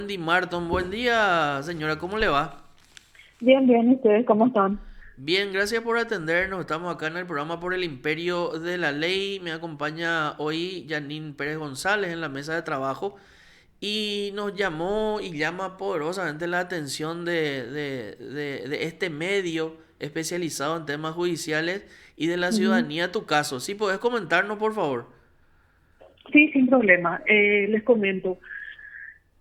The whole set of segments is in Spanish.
Wendy Marton. Buen día, señora, ¿cómo le va? Bien, bien, ¿y ustedes cómo están? Bien, gracias por atendernos. Estamos acá en el programa por el Imperio de la Ley. Me acompaña hoy Janine Pérez González en la mesa de trabajo y nos llamó y llama poderosamente la atención de este medio especializado en temas judiciales y de la Ujú. ciudadanía. Tu caso, ¿sí podés comentarnos, por favor? Sí, sin problema. Les comento.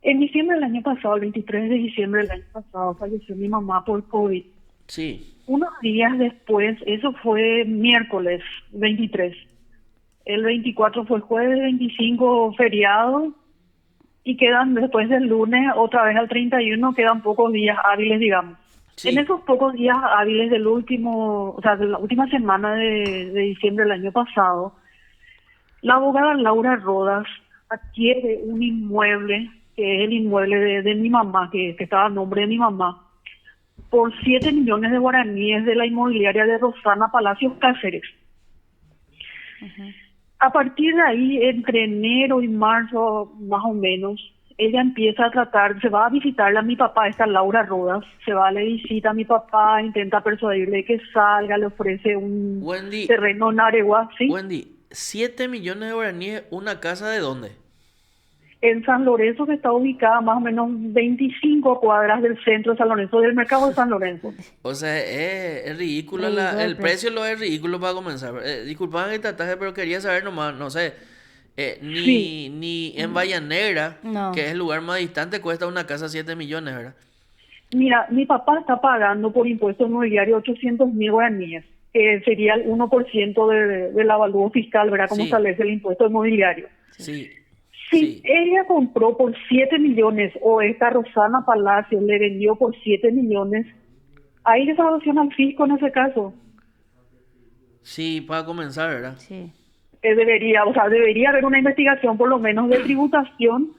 En diciembre del año pasado, el 23 de diciembre del año pasado, falleció mi mamá por COVID. Sí, Unos días después, eso fue miércoles 23. El 24 fue jueves, 25 feriado, y quedan después del lunes, otra vez al 31, quedan pocos días hábiles, digamos. En sí. esos pocos días hábiles del último, o sea, de la última semana de diciembre del año pasado, la abogada Laura Rodas adquiere un inmueble, que es el inmueble de mi mamá, que estaba a nombre de mi mamá, por 7 millones de guaraníes de la inmobiliaria de Rosana Palacios Cáceres. A partir de ahí, entre enero y marzo, más o menos, ella empieza a tratar, se va a visitarle a mi papá, esta Laura Rodas, se va, le visita a mi papá, intenta persuadirle que salga, le ofrece un Wendy, terreno en Aregua, ¿sí? Wendy, 7 millones de guaraníes, ¿una casa de dónde? En San Lorenzo, que está ubicada más o menos 25 cuadras del centro de San Lorenzo, del mercado de San Lorenzo. O sea, es ridículo Ridículo el el precio precio. lo es ridículo para comenzar. Disculpame que te ataje, pero quería saber nomás, no sé, Sí, ni en Bahía Negra, que No. es el lugar más distante, cuesta una casa 7 millones, ¿verdad? mira, mi papá está pagando por impuestos inmobiliarios 800.000 guaraníes, que sería el 1% del avalúo fiscal, ¿verdad? Como Sí, establece el impuesto inmobiliario. Sí. sí, Si sí. ella compró por 7 millones o esta Rosana Palacio le vendió por 7 millones, hay desahuciación al fisco en ese caso. Sí, para comenzar, ¿verdad? Sí. Debería, o sea, debería haber una investigación por lo menos de tributación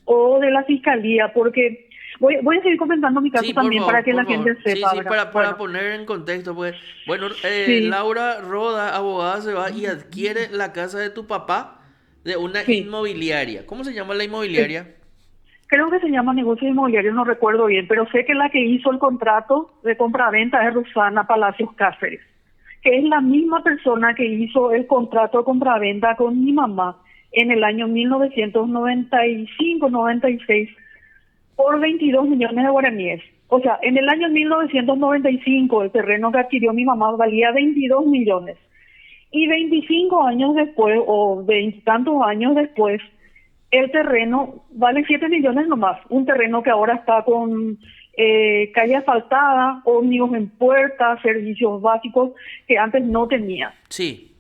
o de la fiscalía, porque voy a seguir comentando mi caso Sí, también para que por la gente favor. Sí, sepa, sí, ¿verdad? para Bueno, poner en contexto, pues, bueno, sí, Laura Roda, abogada, se va y adquiere la casa de tu papá de una sí. inmobiliaria. ¿Cómo se llama la es- inmobiliaria? Creo que se llama negocio inmobiliario, no recuerdo bien, pero sé que la que hizo el contrato de compraventa es Rosana Palacios Cáceres, que es la misma persona que hizo el contrato de compraventa con mi mamá en el año 1995-96 por 22 millones de guaraníes. O sea, en el año 1995 el terreno que adquirió mi mamá valía 22 millones. Y 25 años después, o veintitantos años después, el terreno vale 7 millones nomás. Un terreno que ahora está con calle asfaltada, ómnibus en puerta, servicios básicos que antes no tenía. Sí.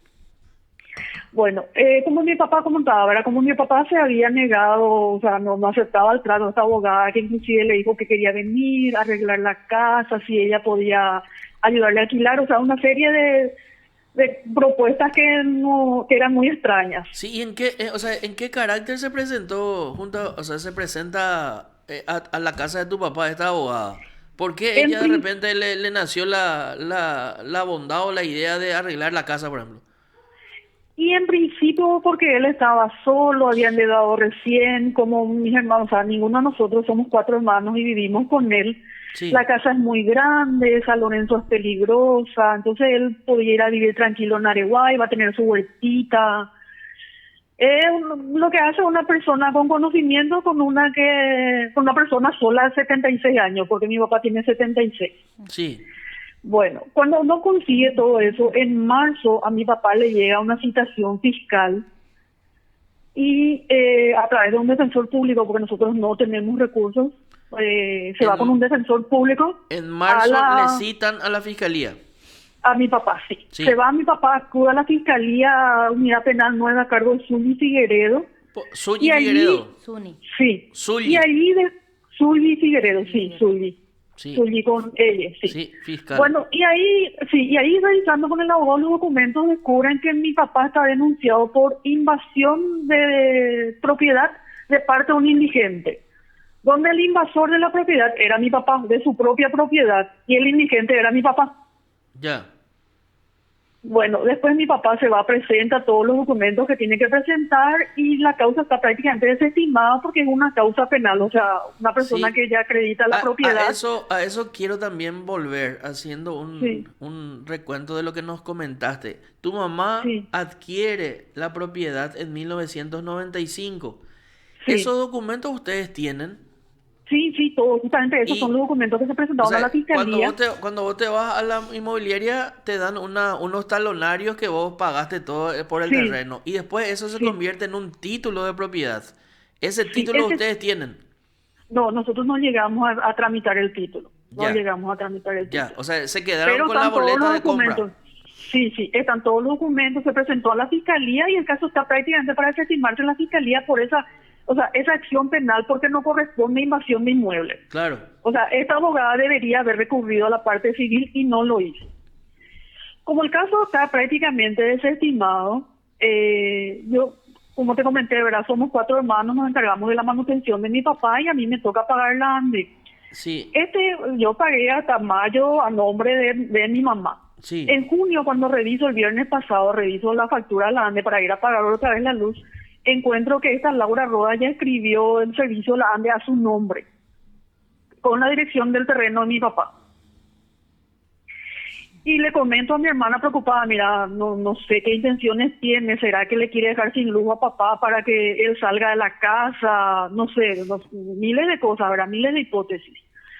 Bueno, como mi papá comentaba, ¿verdad? Como mi papá se había negado, o sea, no aceptaba el trato de esta abogada, que inclusive le dijo que quería venir, arreglar la casa, si ella podía ayudarle a alquilar, o sea, una serie de propuestas que no, que eran muy extrañas. Sí, ¿y en qué, o sea, en qué carácter se presentó junto, o sea, se presenta a la casa de tu papá esta abogada? ¿Por qué En, ella de prin- repente le nació la bondad o la idea de arreglar la casa, por ejemplo? y en principio porque él estaba solo, habían dado recién, como mis hermanos, o sea, ninguno de nosotros somos cuatro hermanos y vivimos con él. La Sí, casa es muy grande, San Lorenzo es peligrosa, entonces él podía ir a vivir tranquilo en Areguay, va a tener su huertita. Lo que hace una persona con conocimiento con una persona sola de 76 años, porque mi papá tiene 76. sí. Bueno, cuando no consigue todo eso, en marzo a mi papá le llega una citación fiscal y a través de un defensor público, porque nosotros no tenemos recursos, se va con un En, defensor público en a marzo le la citan a la fiscalía. a mi papá, sí. Se Sí. va a mi papá, acude a la Fiscalía Unidad Penal Nueva a cargo de Zully Figueredo, y Suyi allí, Figueredo. Suni. sí, y Zully. allí de Zully Figueredo, Suni sí, Figueroa. Zully, Sí, Zully con ella, sí. sí, fiscal. Bueno, y ahí, sí, y ahí revisando con el abogado los documentos descubren que mi papá está denunciado por invasión de propiedad de parte de un indigente, donde el invasor de la propiedad era mi papá, de su propia propiedad, y el indigente era mi papá. Ya. Bueno, después mi papá se va, presenta todos los documentos que tiene que presentar y la causa está prácticamente desestimada porque es una causa penal, o sea, una persona Sí, que ya acredita la propiedad. a eso quiero también volver haciendo Sí, un recuento de lo que nos comentaste. Tu mamá sí, adquiere la propiedad en 1995. ¿Esos sí, documentos ustedes tienen? sí, sí, todo, justamente esos son Y, los documentos que se o presentaron a sea, la fiscalía. cuando vos te vas a la inmobiliaria, te dan unos talonarios que vos pagaste todo por el Sí, terreno. Y después eso se sí, convierte en un título de propiedad. Ese sí, título ustedes tienen. no, nosotros no llegamos a tramitar el título, no Ya, llegamos a tramitar el ya. título. O sea, se quedaron Pero con la están todos boleta los de compra. documentos. Sí, sí, están todos los documentos, se presentó a la fiscalía y el caso está prácticamente para desestimarse en la fiscalía por esa, o sea, esa acción penal porque no corresponde a invasión de inmueble. Claro. O sea, esta abogada debería haber recurrido a la parte civil y no lo hizo. Como el caso está prácticamente desestimado, yo, como te comenté, ¿verdad? Somos 4 hermanos, nos encargamos de la manutención de mi papá y a mí me toca pagar la ANDE. Sí, Yo pagué hasta mayo a nombre de mi mamá. sí. En junio, cuando reviso el viernes pasado, reviso la factura de la ANDE para ir a pagar otra vez la luz, encuentro que esta Laura Roda ya escribió el servicio de la ANDE a su nombre, con la dirección del terreno de mi papá. Y le comento a mi hermana preocupada, mira, no sé qué intenciones tiene, será que le quiere dejar sin luz a papá para que él salga de la casa, no sé, miles de cosas, ¿verdad? Miles de hipótesis.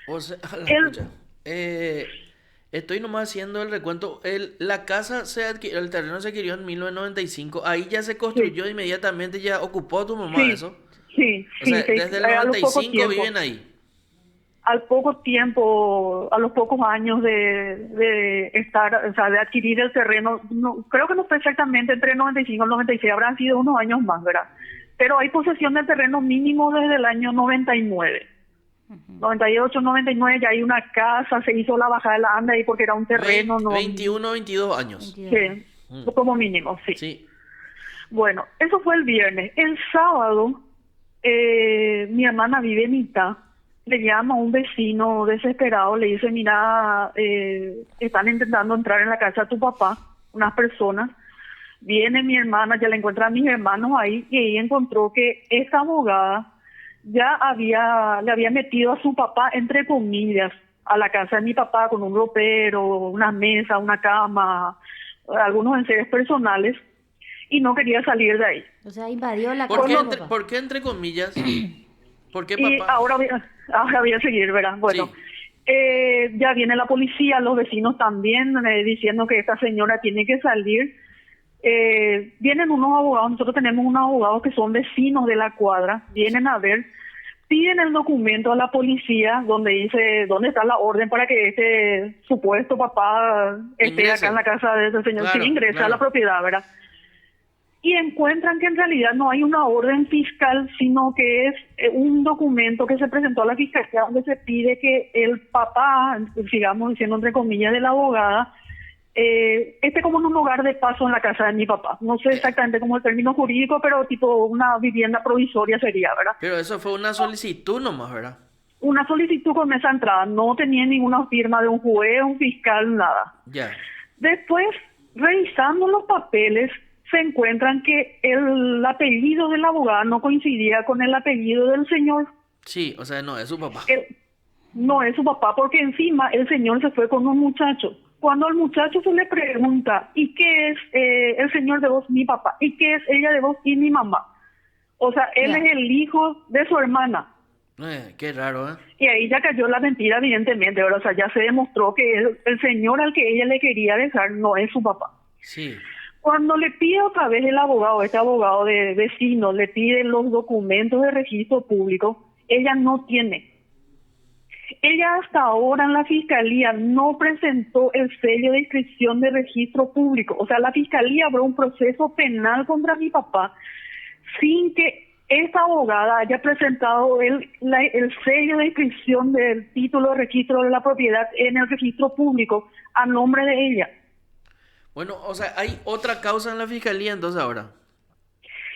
O sea, a la Él, pucha. Estoy nomás haciendo el recuento. La casa el terreno se adquirió en 1995. Ahí ya se sí, construyó inmediatamente, ya ocupó tu mamá sí, eso. sí, O sí, sea, desde el a los pocos 95 tiempos. viven ahí. Al poco tiempo, a los pocos años de estar, o sea, de adquirir el terreno, no, creo que no fue exactamente entre el 95 y el 96, habrán sido unos años más, ¿verdad? Pero hay posesión del terreno mínimo desde el año 99. 98, 99 ya hay una casa, se hizo la bajada de la anda ahí porque era un terreno, 20, no, 21, 22 años. 22 años. sí, Mm, como mínimo, sí. sí. Bueno, eso fue el viernes. El sábado, mi hermana vive en Itá, le llama a un vecino desesperado, le dice, mira, están intentando entrar en la casa de tu papá, unas personas. Viene mi hermana, ya le encuentra a mis hermanos ahí, y ella encontró que esta abogada le había metido a su papá, entre comillas, a la casa de mi papá con un ropero, una mesa, una cama, algunos enseres personales, y no quería salir de ahí. O sea, invadió la ¿Por casa qué de Cuando, papá. por qué entre comillas? ¿Por qué y papá? ahora voy a seguir, ¿verdad? Bueno, Sí. ya viene la policía, los vecinos también diciendo que esta señora tiene que salir. Vienen unos abogados, nosotros tenemos unos abogados que son vecinos de la cuadra, vienen a ver, piden el documento a la policía donde dice dónde está la orden para que este supuesto papá esté acá en Ingrese. la casa de ese señor, si Claro, ingresa a la claro. propiedad, ¿verdad? Y encuentran que en realidad no hay una orden fiscal, sino que es un documento que se presentó a la fiscalía donde se pide que el papá, sigamos diciendo entre comillas, de la abogada, esté como en un hogar de paso en la casa de mi papá. No sé Eh, exactamente cómo es el término jurídico, pero tipo una vivienda provisoria sería, ¿verdad? pero eso fue una solicitud nomás, ¿verdad? Una solicitud con esa entrada, no tenía ninguna firma de un juez, un fiscal, nada. Ya. Después, revisando los papeles, se encuentran que el apellido del abogado no coincidía con el apellido del señor. Sí, o sea, no, es su papá. Él no es su papá, porque encima el señor se fue con un muchacho. Cuando al muchacho se le pregunta, ¿y qué es el señor de vos, mi papá? ¿Y qué es ella de vos y mi mamá? O sea, él Ya. es el hijo de su hermana. Qué raro, ¿eh? Y ahí ya cayó la mentira, evidentemente, ¿verdad? O sea, ya se demostró que el señor al que ella le quería dejar no es su papá. Sí. Cuando le pide otra vez el abogado, este abogado de vecino, le pide los documentos de registro público, ella no tiene. Ella hasta ahora en la fiscalía no presentó el sello de inscripción de registro público. O sea, la fiscalía abrió un proceso penal contra mi papá sin que esta abogada haya presentado el sello de inscripción del título de registro de la propiedad en el registro público a nombre de ella. Bueno, o sea, hay otra causa en la fiscalía entonces ahora.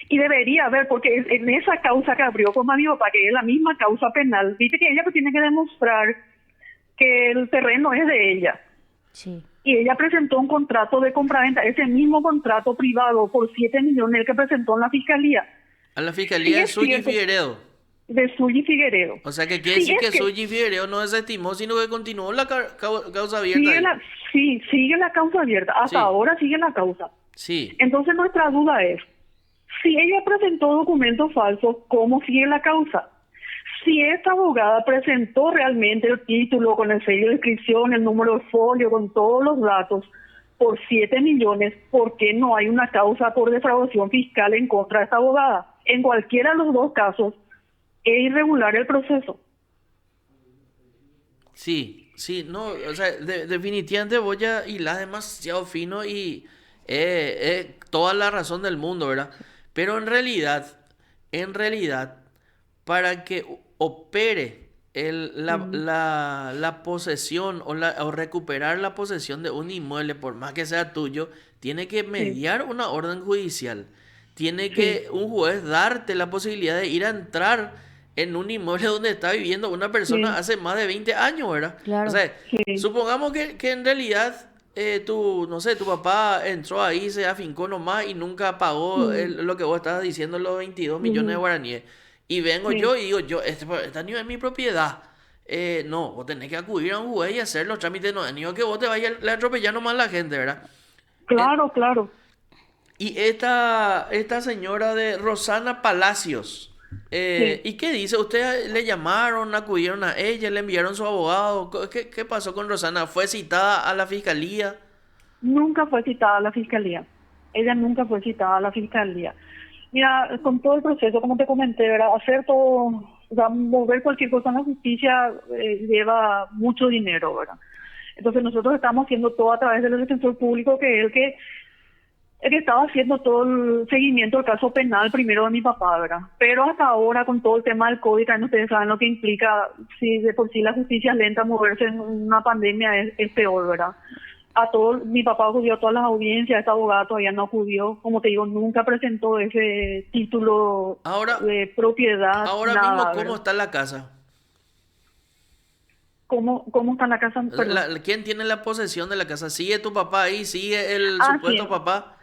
Y debería haber, porque en esa causa que abrió con mi papá, que es la misma causa penal, dice que ella pues tiene que demostrar que el terreno es de ella. Sí. y ella presentó un contrato de compraventa, ese mismo contrato privado por 7 millones el que presentó en la fiscalía. A la Sí fiscalía de es Suyi cierto, Figueredo. de Suyi Figueredo. O sea, que quiere Sí decir es que que Suyi Figueredo no desestimó, sino que continuó la causa abierta sigue ahí. la, sí, sigue la causa abierta, hasta Sí, ahora sigue la causa. sí. Entonces nuestra duda es, si ella presentó documentos falsos, ¿cómo sigue la causa? Si esta abogada presentó realmente el título con el sello de inscripción, el número de folio, con todos los datos, por 7 millones, ¿por qué no hay una causa por defraudación fiscal en contra de esta abogada? En cualquiera de los dos casos, es irregular el proceso. Sí, sí, no, o sea, definitivamente voy a hilar demasiado fino y toda la razón del mundo, ¿verdad? Pero en realidad, para que opere Mm, la posesión o recuperar la posesión de un inmueble, por más que sea tuyo, tiene que sí, mediar una orden judicial. Tiene sí, que un juez darte la posibilidad de ir a entrar en un inmueble donde está viviendo una persona sí, hace más de 20 años, ¿verdad? O Claro. sea, sí, supongamos que en realidad no sé, tu papá entró ahí, se afincó nomás y nunca pagó mm, lo que vos estabas diciendo, los 22 millones de ujú, guaraníes. Y vengo yo sí, y digo, esta no es mi propiedad. No, vos tenés que acudir a un juez y hacer los trámites. No, ni que vos te vayas a atropellar nomás a la gente, ¿verdad? Eh, claro, claro, y esta señora de Rosana Palacios, sí. ¿y qué dice? ¿Ustedes le llamaron, acudieron a ella, le enviaron su abogado? ¿Qué pasó con Rosana? ¿Fue citada a la fiscalía? Nunca fue citada a la fiscalía. Ella nunca fue citada a la fiscalía. Mira, con todo el proceso, como te comenté, ¿verdad? Hacer todo, o sea, mover cualquier cosa en la justicia lleva mucho dinero, ¿verdad? Entonces nosotros estamos haciendo todo a través del defensor público, que es el que estaba haciendo todo el seguimiento del caso penal primero de mi papá, ¿verdad? Pero hasta ahora, con todo el tema del COVID, también ustedes saben lo que implica, si de por sí la justicia es lenta, moverse en una pandemia es peor, ¿verdad? A todo, mi papá acudió a todas las audiencias, este abogado todavía no acudió, como te digo, nunca presentó ese título Ahora, de propiedad, ahora mismo, nada, ¿cómo ¿verdad? está la casa? ¿Cómo está la casa? Perdón. ¿Quién tiene la posesión de la casa? ¿Sigue tu papá ahí? ¿Sigue el Ah, supuesto sí. papá?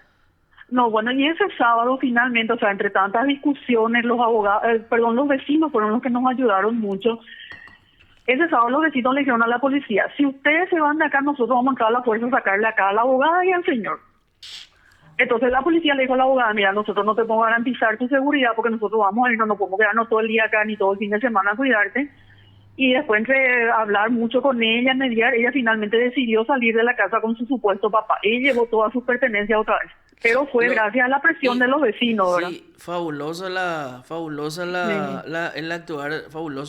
No, bueno, y ese sábado finalmente, o sea, entre tantas discusiones, los abogados, perdón, los vecinos fueron los que nos ayudaron mucho. Ese sábado los vecinos le dijeron a la policía, si ustedes se van de acá, nosotros vamos a entrar a la fuerza a sacarle acá a la abogada y al señor. Entonces la policía le dijo a la abogada, mira, nosotros no te podemos garantizar tu seguridad porque nosotros vamos a ir, no podemos quedarnos todo el día acá ni todo el fin de semana a cuidarte. Y después entre hablar mucho con ella, mediar, ella finalmente decidió salir de la casa con su supuesto papá. Ella llevó todas sus pertenencias otra vez. Pero fue Lo, gracias a la presión de y los vecinos, ¿verdad? sí, Sí, fabuloso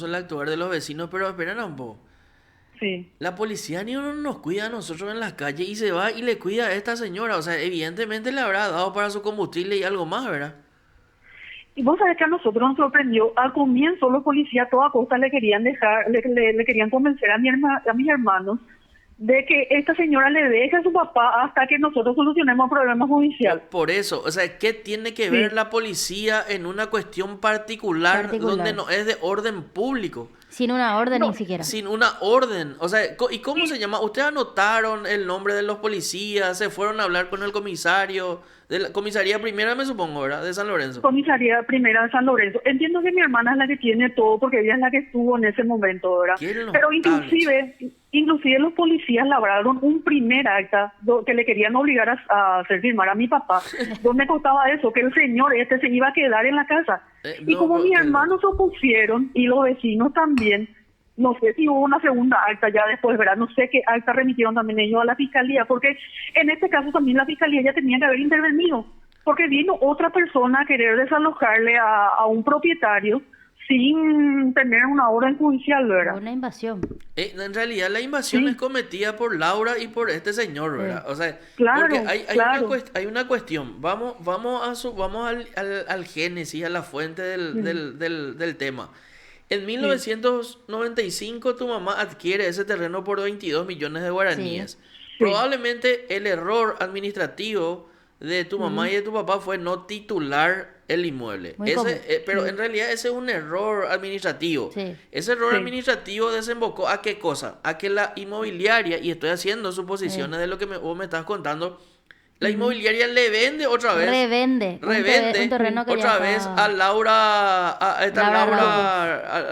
el actuar de los vecinos, pero esperen un poco. sí. La policía ni uno nos cuida a nosotros en las calles y se va y le cuida a esta señora. O sea, evidentemente le habrá dado para su combustible y algo más, ¿verdad? Y vos sabés que a nosotros nos sorprendió, al comienzo los policías a toda costa le querían dejar, le querían convencer a mis hermanos de que esta señora le deje a su papá hasta que nosotros solucionemos el problema judicial. Por eso, o sea, ¿qué tiene que ver Sí, la policía en una cuestión particular donde Particular. no es de orden público? Sin una orden ni no, siquiera. Sin una orden. O sea, ¿y cómo y se llama? ¿Ustedes anotaron el nombre de los policías? ¿Se fueron a hablar con el comisario? De la comisaría primera, me supongo, ¿verdad? De San Lorenzo. comisaría primera de San Lorenzo. Entiendo que mi hermana es la que tiene todo porque ella es la que estuvo en ese momento, ¿verdad? ¿Quieren los Pero tablets? inclusive los policías labraron un primer acta que le querían obligar a hacer firmar a mi papá, donde contaba eso, que el señor este se iba a quedar en la casa. Y No, como mis qué hermanos loco. se opusieron y los vecinos también, no sé si hubo una segunda acta ya después, ¿verdad? No sé qué acta remitieron también ellos a la fiscalía, porque en este caso también la fiscalía ya tenía que haber intervenido, porque vino otra persona a querer desalojarle a un propietario sin tener una orden judicial, ¿verdad? Una invasión. En realidad la invasión es Sí, cometida por Laura y por este señor, ¿verdad? O sea, porque claro, claro. hay una cuestión. Vamos al génesis, a la fuente Mm, del tema. En sí, 1995 tu mamá adquiere ese terreno por 22 millones de Sí. guaraníes. sí. Probablemente el error administrativo de tu mamá Ujú, y de tu papá fue no titular el inmueble. Muy común. Pero en realidad ese es un error administrativo. Sí. Ese error Sí. administrativo desembocó a qué cosa? A que la inmobiliaria, y estoy haciendo suposiciones de lo que vos me estás contando, la inmobiliaria le vende otra vez. Revende. Un terreno que otra ya vez está- a Laura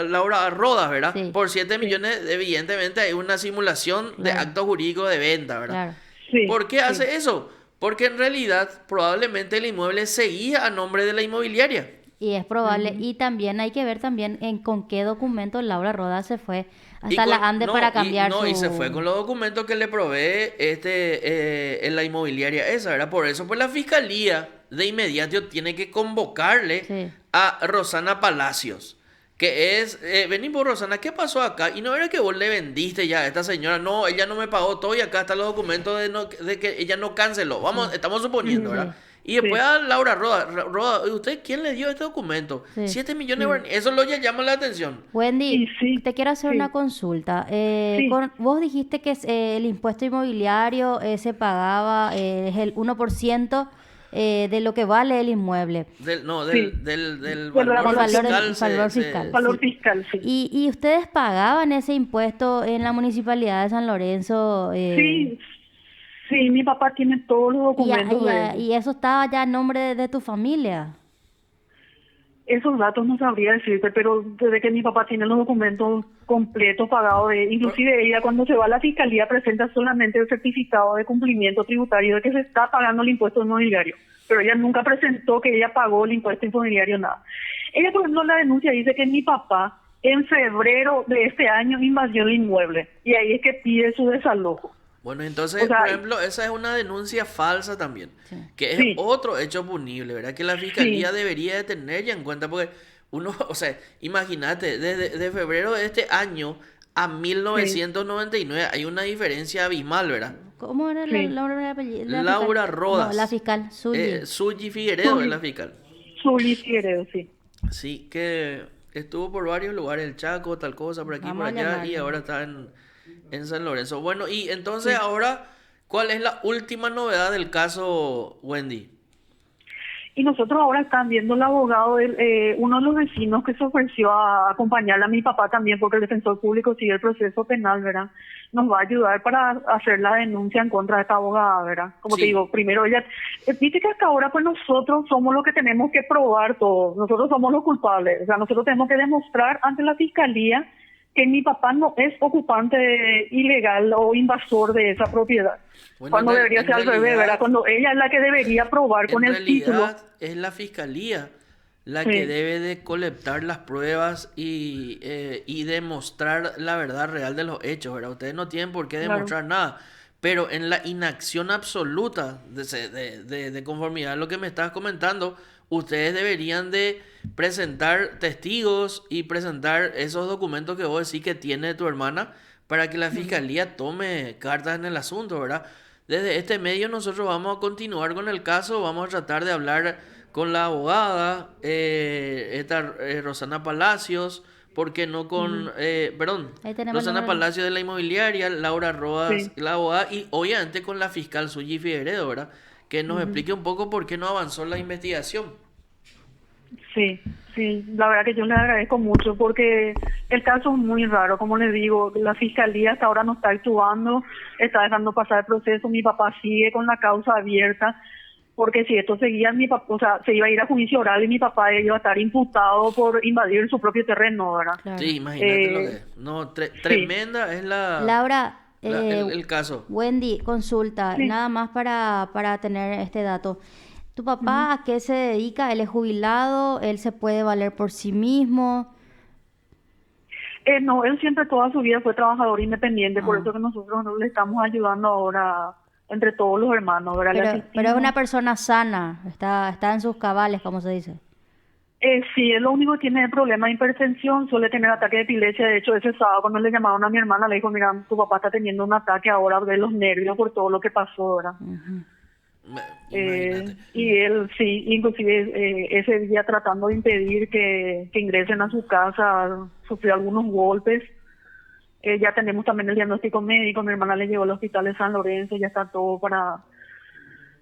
Laura Rodas, ¿verdad? Sí. Por 7 millones, evidentemente hay una simulación de Claro. acto jurídico de venta, ¿verdad? Claro. Sí, ¿Por qué sí. hace eso? Porque en realidad probablemente el inmueble seguía a nombre de la inmobiliaria. Y es probable. Y también hay que ver también con qué documento Laura Rodas se fue Y hasta la con- ANDE no, para y- cambiar no, su... y se fue con los documentos que le provee en la inmobiliaria esa, ¿verdad? Por eso, pues la fiscalía de inmediato tiene que convocarle Sí. a Rosana Palacios, que es, vení por Rosana, ¿qué pasó acá? Y no era que vos le vendiste ya a esta señora, no, ella no me pagó todo y acá están los documentos de que ella no canceló. Vamos, estamos suponiendo, Sí. ¿verdad? Y después a Laura Roda, ¿usted quién le dio este documento? Sí. 7 millones de guaraníes. Eso lo ya llama la atención. Wendy, Y sí, te quiero hacer sí. una consulta. Sí. Vos dijiste que el impuesto inmobiliario se pagaba, es el 1% de lo que vale el inmueble. Del Del valor valor fiscal. el valor fiscal. Valor Sí. fiscal, sí. ¿Y ustedes pagaban ese impuesto en la municipalidad de San Lorenzo? Sí, sí, mi papá tiene todos los y, documentos de él. y eso estaba ya a nombre de tu familia. Esos datos no sabría decirte, pero desde que mi papá tiene los documentos completos pagados, inclusive ella cuando se va a la fiscalía presenta solamente el certificado de cumplimiento tributario de que se está pagando el impuesto inmobiliario, pero ella nunca presentó que ella pagó el impuesto inmobiliario, nada. Ella, por ejemplo, en la denuncia dice que mi papá en febrero de este año invadió el inmueble y ahí es que pide su desalojo. Bueno, entonces, O sea, por ejemplo, esa es una denuncia falsa también, Sí. que es Sí. otro hecho punible, ¿verdad? Que la fiscalía Sí. debería de tener ya en cuenta, porque uno, o sea, imagínate, desde febrero de este año a 1999 hay una diferencia abismal, ¿verdad? ¿Cómo era Sí. Laura fiscal? Laura Rodas. No, la fiscal, Zuyi. Suyi Figueredo Suyi. es la fiscal. Zully Figueredo, sí. Sí, que estuvo por varios lugares, el Chaco, tal cosa, por aquí, Vamos por a allá, y llamarle. ahora está en San Lorenzo. Bueno, y entonces ahora, ¿cuál es la última novedad del caso, Wendy? Y nosotros ahora están viendo el abogado, uno de los vecinos que se ofreció a acompañarle a mi papá también, porque el defensor público sigue el proceso penal, ¿verdad? Nos va a ayudar para hacer la denuncia en contra de esta abogada, ¿verdad? Como Sí. te digo, primero ella, viste que hasta ahora pues nosotros somos los que tenemos que probar todo, nosotros somos los culpables, o sea, nosotros tenemos que demostrar ante la fiscalía que mi papá no es ocupante ilegal o invasor de esa propiedad. Bueno, Cuando en debería en ser al revés, realidad- ¿verdad? Cuando ella es la que debería probar con En el título. realidad es la fiscalía la Sí. que debe de colectar las pruebas y demostrar la verdad real de los hechos, ¿verdad? Ustedes no tienen por qué Claro. demostrar nada, pero en la inacción absoluta de conformidad a lo que me estás comentando, ustedes deberían de presentar testigos y presentar esos documentos que vos decís que tiene tu hermana para que la fiscalía tome cartas en el asunto, ¿verdad? Desde este medio nosotros vamos a continuar con el caso, vamos a tratar de hablar con la abogada, Rosana Palacios, porque no con, perdón, Ahí tenemos el Rosana número. Palacios de la inmobiliaria, Laura Rodas, Sí. la abogada, y obviamente con la fiscal Suyi Figueredo, ¿verdad? Que nos explique un poco por qué no avanzó la investigación. Sí, sí, la verdad que yo le agradezco mucho porque el caso es muy raro, como les digo, la fiscalía hasta ahora no está actuando, está dejando pasar el proceso, mi papá sigue con la causa abierta, porque si esto seguía, mi papá, o sea, se iba a ir a juicio oral y mi papá iba a estar imputado por invadir su propio terreno, ¿verdad? Claro. Sí, imagínate lo que Eh, es. No, tremenda es Laura, el caso. Wendy, consulta, Sí. nada más para tener este dato. ¿Tu papá a qué se dedica? ¿Él es jubilado? ¿Él se puede valer por sí mismo? No, él siempre toda su vida fue trabajador independiente, por Ah. eso que nosotros no le estamos ayudando ahora entre todos los hermanos, ¿verdad? Le Pero es asistimos. una persona sana, está en sus cabales, como se dice. Sí, es lo único que tiene problema de hipertensión, suele tener ataque de epilepsia. De hecho, ese sábado cuando le llamaron a mi hermana, le dijo, mira, tu papá está teniendo un ataque ahora de los nervios por todo lo que pasó, ¿verdad? Ujú. Imagínate. Y él, sí, inclusive ese día tratando de impedir que ingresen a su casa, sufrió algunos golpes. Ya tenemos también el diagnóstico médico, mi hermana le llevó al hospital de San Lorenzo, ya está todo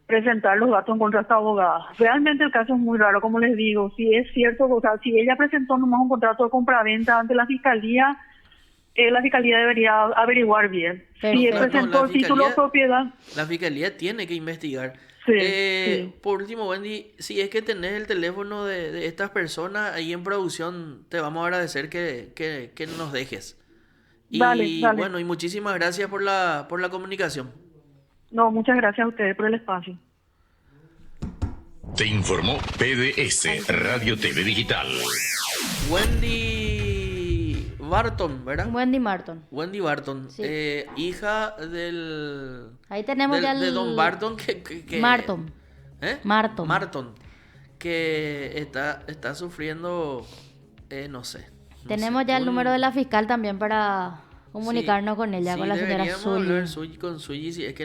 presentar los datos en contra de esta abogada. Realmente el caso es muy raro, como les digo. Si es cierto, o sea, si ella presentó nomás un contrato de compraventa ante la fiscalía debería averiguar bien. Si Perfecto. presentó el título de propiedad. La fiscalía tiene que investigar. Sí. Por último, Wendy, si es que tenés el teléfono de estas personas ahí en producción, te vamos a agradecer que nos dejes. Y Dale. bueno, y muchísimas gracias por la comunicación. No, muchas gracias a ustedes por el espacio. Te informó PDS Radio TV Digital. Wendy Barton, ¿verdad? Wendy Marton. Wendy Barton, Sí. Hija del... Ahí tenemos ya de el... Don Barton Marton. ¿Eh? Marton. Marton, que está sufriendo, no sé. Tenemos ya el número de la fiscal también para comunicarnos con ella, Sí, con la señora deberíamos Zully. hablar con Suyi, si es que